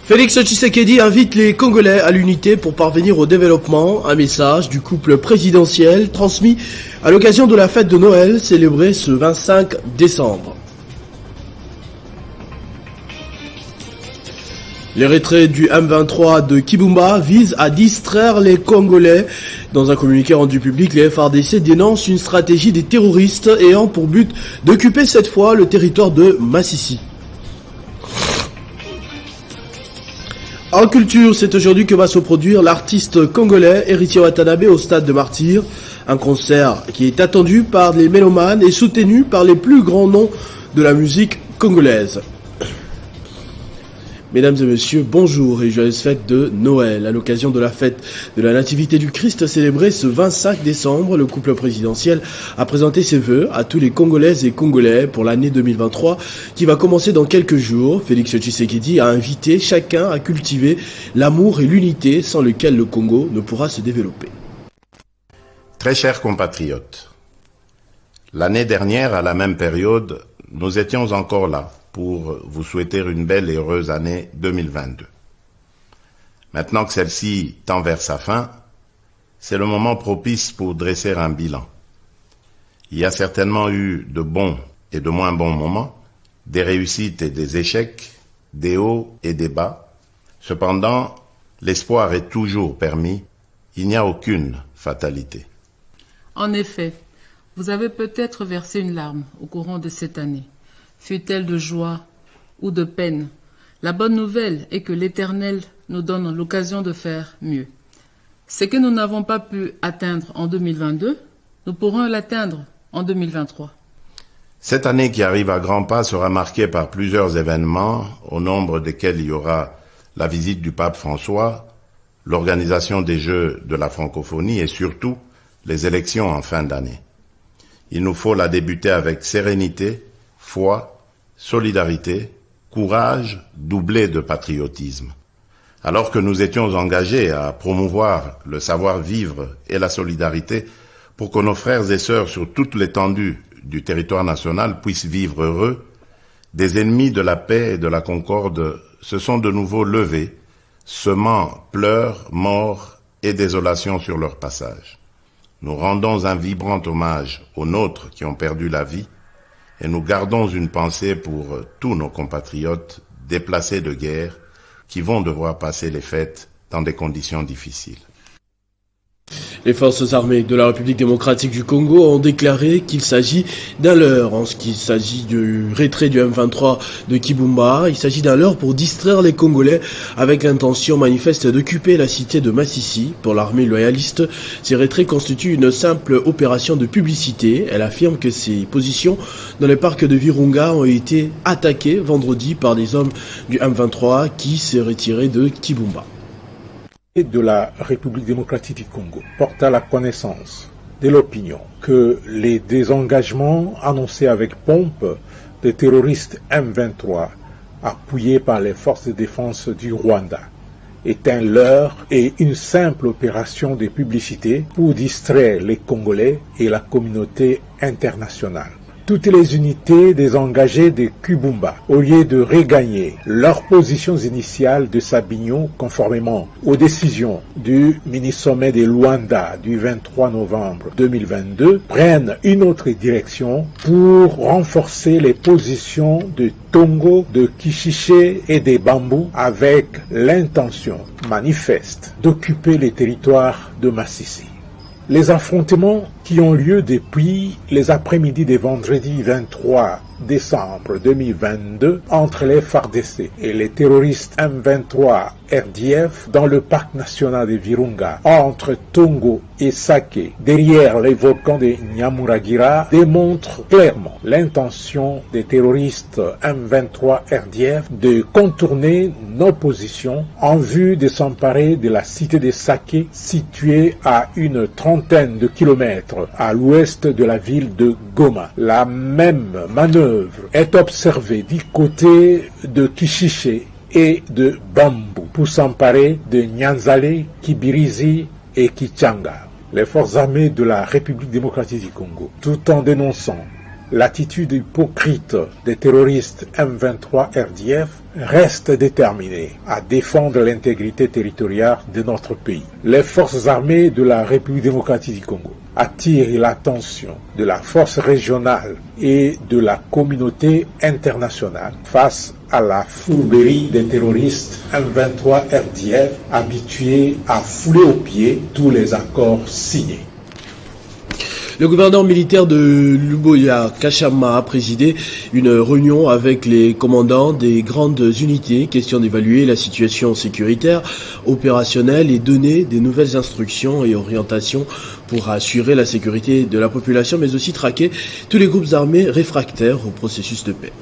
Félix Tshisekedi invite les Congolais à l'unité pour parvenir au développement. Un message du couple présidentiel transmis à l'occasion de la fête de Noël célébrée ce 25 décembre. Les retraits du M23 de Kibumba visent à distraire les Congolais. Dans un communiqué rendu public, les FARDC dénoncent une stratégie des terroristes ayant pour but d'occuper cette fois le territoire de Massissi. En culture, c'est aujourd'hui que va se produire l'artiste congolais Héritier Watanabe au stade de Martyrs. Un concert qui est attendu par les mélomanes et soutenu par les plus grands noms de la musique congolaise. Mesdames et messieurs, bonjour et joyeuse fête de Noël. À l'occasion de la fête de la Nativité du Christ célébrée ce 25 décembre, le couple présidentiel a présenté ses vœux à tous les Congolaises et Congolais pour l'année 2023 qui va commencer dans quelques jours. Félix Tshisekedi a invité chacun à cultiver l'amour et l'unité sans lequel le Congo ne pourra se développer. Très chers compatriotes, l'année dernière, à la même période, nous étions encore là pour vous souhaiter une belle et heureuse année 2022. Maintenant que celle-ci tend vers sa fin, c'est le moment propice pour dresser un bilan. Il y a certainement eu de bons et de moins bons moments, des réussites et des échecs, des hauts et des bas. Cependant, l'espoir est toujours permis, il n'y a aucune fatalité. En effet, vous avez peut-être versé une larme au courant de cette année. Fut-elle de joie ou de peine, la bonne nouvelle est que l'Éternel nous donne l'occasion de faire mieux. Ce que nous n'avons pas pu atteindre en 2022, nous pourrons l'atteindre en 2023. Cette année qui arrive à grands pas sera marquée par plusieurs événements, au nombre desquels il y aura la visite du pape François, l'organisation des Jeux de la francophonie et surtout les élections en fin d'année. Il nous faut la débuter avec sérénité, foi, solidarité, courage doublé de patriotisme. Alors que nous étions engagés à promouvoir le savoir-vivre et la solidarité pour que nos frères et sœurs sur toute l'étendue du territoire national puissent vivre heureux, des ennemis de la paix et de la concorde se sont de nouveau levés, semant pleurs, morts et désolation sur leur passage. Nous rendons un vibrant hommage aux nôtres qui ont perdu la vie, et nous gardons une pensée pour tous nos compatriotes déplacés de guerre qui vont devoir passer les fêtes dans des conditions difficiles. Les forces armées de la République démocratique du Congo ont déclaré qu'il s'agit d'un leurre. En ce qui s'agit du retrait du M23 de Kibumba, il s'agit d'un leurre pour distraire les Congolais avec l'intention manifeste d'occuper la cité de Massissi. Pour l'armée loyaliste, ces retraits constituent une simple opération de publicité. Elle affirme que ses positions dans les parcs de Virunga ont été attaquées vendredi par des hommes du M23 qui s'est retiré de Kibumba. De la République démocratique du Congo porte à la connaissance de l'opinion que les désengagements annoncés avec pompe des terroristes M23 appuyés par les forces de défense du Rwanda est un leurre et une simple opération de publicité pour distraire les Congolais et la communauté internationale. Toutes les unités désengagées de Kibumba, au lieu de regagner leurs positions initiales de Sabignon conformément aux décisions du mini-sommet de Luanda du 23 novembre 2022, prennent une autre direction pour renforcer les positions de Tongo, de Kishiché et des Bambous avec l'intention manifeste d'occuper les territoires de Massissi. Les affrontements qui ont lieu depuis les après-midi de vendredi 23 décembre 2022 entre les FARDC et les terroristes M23 RDF dans le parc national de Virunga entre Tongo et Sake derrière les volcans de Nyamuragira démontrent clairement l'intention des terroristes M23 RDF de contourner nos positions en vue de s'emparer de la cité de Sake située à une trentaine de kilomètres à l'ouest de la ville de Goma. La même manœuvre est observée du côté de Kishiché et de Bambou pour s'emparer de Nyanzale, Kibirizi et Kichanga. les forces armées de la République démocratique du Congo, tout en dénonçant l'attitude hypocrite des terroristes M23 RDF, restent déterminés à défendre l'intégrité territoriale de notre pays. Les forces armées de la République démocratique du Congo attirent l'attention de la force régionale et de la communauté internationale face à la fourberie des terroristes M23 RDF habitués à fouler aux pieds tous les accords signés. Le gouverneur militaire de Luboya Kachama a présidé une réunion avec les commandants des grandes unités, question d'évaluer la situation sécuritaire, opérationnelle et donner des nouvelles instructions et orientations pour assurer la sécurité de la population, mais aussi traquer tous les groupes armés réfractaires au processus de paix.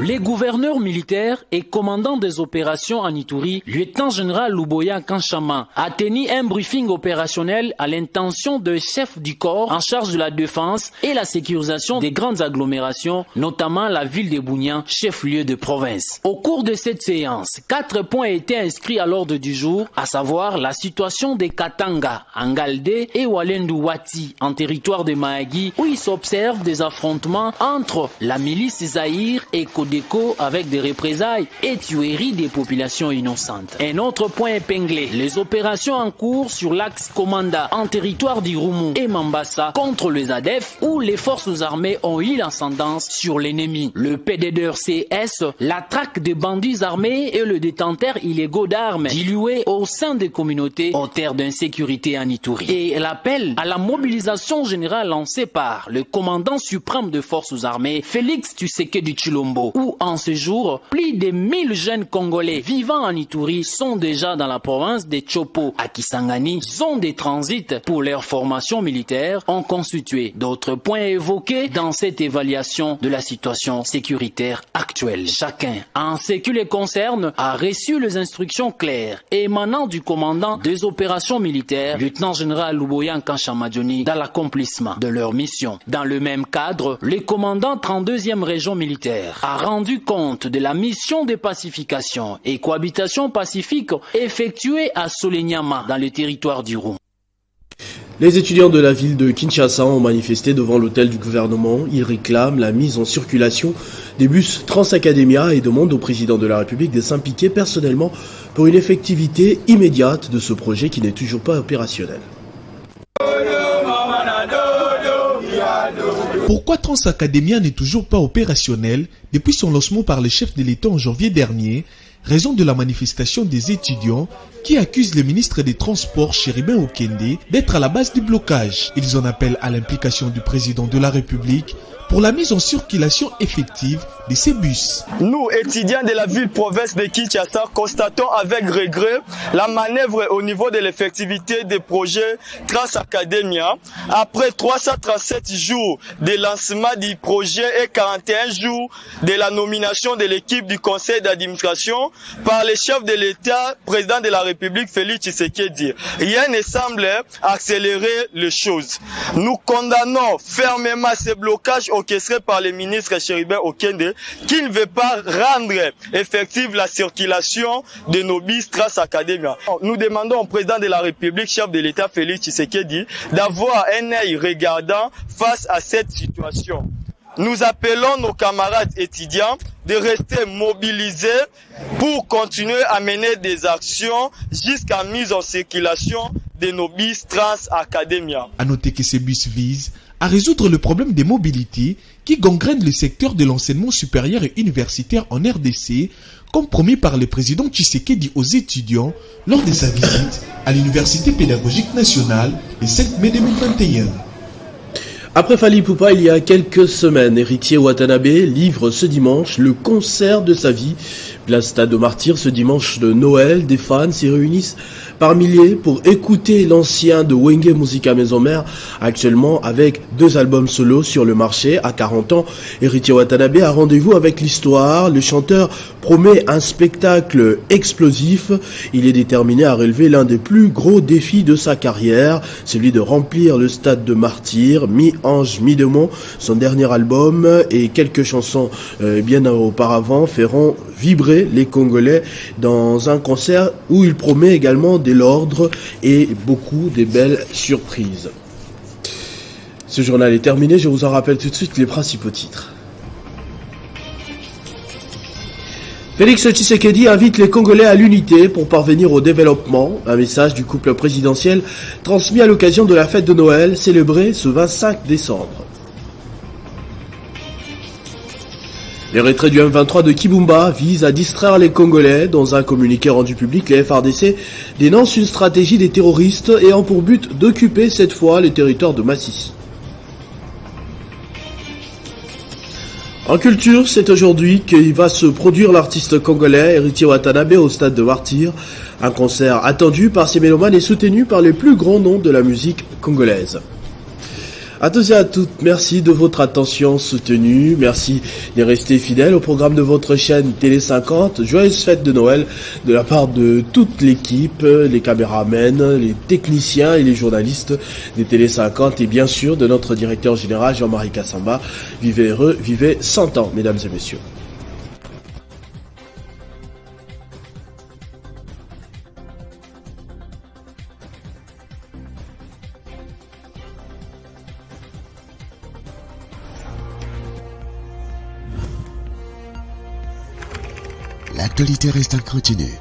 Les gouverneurs militaires et commandants des opérations en Ituri, lieutenant-général Luboya Kanchama, a tenu un briefing opérationnel à l'intention de chefs du corps en charge de la défense et la sécurisation des grandes agglomérations, notamment la ville de Bounian, chef-lieu de province. Au cours de cette séance, 4 points étaient inscrits à l'ordre du jour, à savoir la situation des Katanga, Angaldé et Walendu Wati, en territoire de Mahagi, où il s'observe des affrontements entre la milice Zahir et Kodeko avec des représailles et tueries des populations innocentes. Un autre point épinglé, les opérations en cours sur l'axe Komanda en territoire d'Irumu et Mambasa contre les ADF où les forces armées ont eu l'ascendance sur l'ennemi. Le PDDRCS, la traque des bandits armés et le détenteur illégaux d'armes dilués au sein des communautés aux terres d'insécurité en Ituri. Et l'appel à la mobilisation générale lancée par le commandant suprême de forces armées, Félix Tshisekedi Tshilombo, où en ce jour, plus de 1000 jeunes Congolais vivant en Ituri sont déjà dans la province de Chopo à Kisangani, zone de transit pour leur formation militaire, ont constitué d'autres points évoqués dans cette évaluation de la situation sécuritaire actuelle. Chacun, en ce qui les concerne, a reçu les instructions claires émanant du commandant des opérations militaires, lieutenant-général Luboya Kanchamadjoni, dans l'accomplissement de leur mission. Dans le même cadre, le commandant 32e région militaire a rendu compte de la mission de pacification et cohabitation pacifique effectuée à Solenyama dans le territoire d'Irumu. Les étudiants de la ville de Kinshasa ont manifesté devant l'hôtel du gouvernement. Ils réclament la mise en circulation des bus Transacademia et demandent au président de la République de s'impliquer personnellement pour une effectivité immédiate de ce projet qui n'est toujours pas opérationnel. Pourquoi Transacademia n'est toujours pas opérationnel depuis son lancement par le chef de l'État en janvier dernier, raison de la manifestation des étudiants qui accusent le ministre des Transports, Chéribin Okende, d'être à la base du blocage. Ils en appellent à l'implication du président de la République pour la mise en circulation effective de ces bus. Nous, étudiants de la ville-province de Kinshasa, constatons avec regret la manœuvre au niveau de l'effectivité des projets Transacademia. Après 337 jours de lancement du projet et 41 jours de la nomination de l'équipe du conseil d'administration par le chef de l'État, président de la République, Félix Tshisekedi, rien ne semble accélérer les choses. Nous condamnons fermement ce blocage orchestré par le ministre Chéribin Okende qui ne veut pas rendre effective la circulation de nos bus Transacademia. Nous demandons au président de la République, chef de l'État Félix Tshisekedi, d'avoir un œil regardant face à cette situation. Nous appelons nos camarades étudiants de rester mobilisés pour continuer à mener des actions jusqu'à mise en circulation de nos bus Transacademia. À noter que ces bus visent à résoudre le problème des mobilités qui gangrène le secteur de l'enseignement supérieur et universitaire en RDC, comme promis par le président Tshisekedi aux étudiants lors de sa visite à l'Université pédagogique nationale le 5 mai 2021. Après Fally Ipupa, il y a quelques semaines, Héritier Watanabe livre ce dimanche le concert de sa vie. Place Stade de Martyrs, ce dimanche de Noël, des fans s'y réunissent par milliers pour écouter l'ancien de Wenge Musica Maison Mère, actuellement avec 2 albums solo sur le marché. À 40 ans, Héritier Watanabe a rendez-vous avec l'histoire. Le chanteur promet un spectacle explosif. Il est déterminé à relever l'un des plus gros défis de sa carrière, celui de remplir le stade de Martyrs. Mi-ange, mi-démon, son dernier album et quelques chansons bien auparavant feront vibrer les Congolais dans un concert où il promet également de l'ordre et beaucoup de belles surprises. Ce journal est terminé, je vous en rappelle tout de suite les principaux titres. Félix Tshisekedi invite les Congolais à l'unité pour parvenir au développement. Un message du couple présidentiel transmis à l'occasion de la fête de Noël célébrée ce 25 décembre. Les retraits du M23 de Kibumba visent à distraire les Congolais. Dans un communiqué rendu public, les FARDC dénoncent une stratégie des terroristes ayant pour but d'occuper cette fois les territoires de Masisi. En culture, c'est aujourd'hui qu'il va se produire l'artiste congolais Héritier Watanabe au stade de Martyrs. Un concert attendu par ses mélomanes et soutenu par les plus grands noms de la musique congolaise. À tous et à toutes, merci de votre attention soutenue, merci de rester fidèles au programme de votre chaîne Télé 50. Joyeuse fête de Noël de la part de toute l'équipe, les caméramens, les techniciens et les journalistes des Télé 50 et bien sûr de notre directeur général Jean-Marie Kassamba. Vivez heureux, vivez 100 ans, mesdames et messieurs. L'actualité reste incontinue.